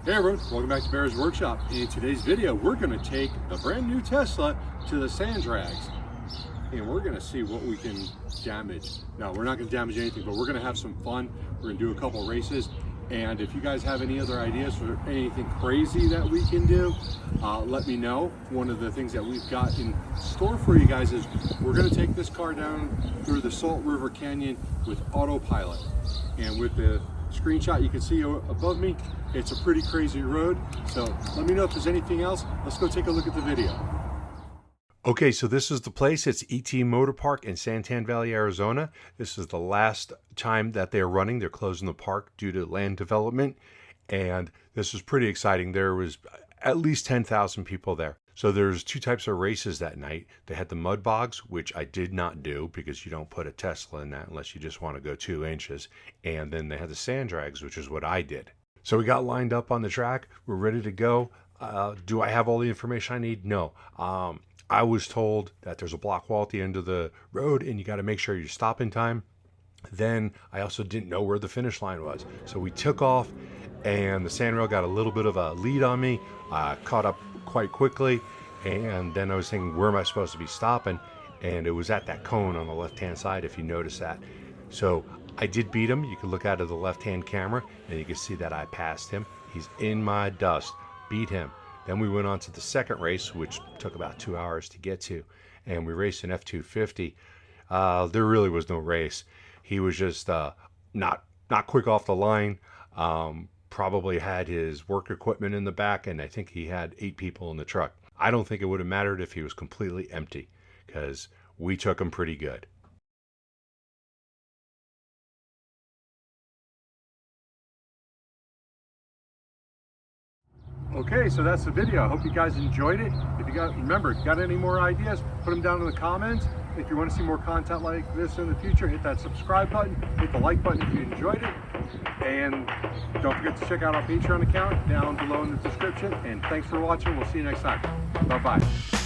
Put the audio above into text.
Hey everyone, welcome back to Bear's Workshop. In today's video, we're going to take the brand new Tesla to the sand drags and we're going to see what we can damage. No, we're not going to damage anything, but we're going to have some fun. We're going to do a couple races, and if you guys have any other ideas for anything crazy that we can do, let me know. One of the things that we've got in store for you guys is we're going to take this car down through the Salt River Canyon with autopilot, and with the screenshot you can see above me, it's a pretty crazy road. So let me know if there's anything else. Let's go take a look at the video. Okay, so this is the place. It's ET Motor Park in Santan Valley, Arizona. This is the last time that they're running. They're closing the park due to land development, and this was pretty exciting. There was at least 10,000 people there. So there's two types of races that night. They had the mud bogs, which I did not do because you don't put a Tesla in that unless you just want to go 2 inches. And then they had the sand drags, which is what I did. So we got lined up on the track. We're ready to go. Do I have all the information I need? No. I was told that there's a block wall at the end of the road and you got to make sure you stop in time. Then I also didn't know where the finish line was. So we took off and the sandrail got a little bit of a lead on me. Caught up quite quickly, and then I was thinking, where am I supposed to be stopping? And it was at that cone on the left-hand side, if you notice that. So I did beat him. You can look out of the left-hand camera and you can see that I passed him. He's in my dust. Beat him. Then we went on to the second race, which took about 2 hours to get to, and we raced an F-250. There really was no race. He was just not quick off the line. Probably had his work equipment in the back, and I think he had 8 people in the truck. I don't think it would have mattered if he was completely empty, because we took him pretty good. Okay, so that's the video. I hope you guys enjoyed it. If you got any more ideas, put them down in the comments. If you want to see more content like this in the future, hit that subscribe button, hit the like button if you enjoyed it, and don't forget to check out our Patreon account down below in the description. And thanks for watching. We'll see you next time. Bye-bye.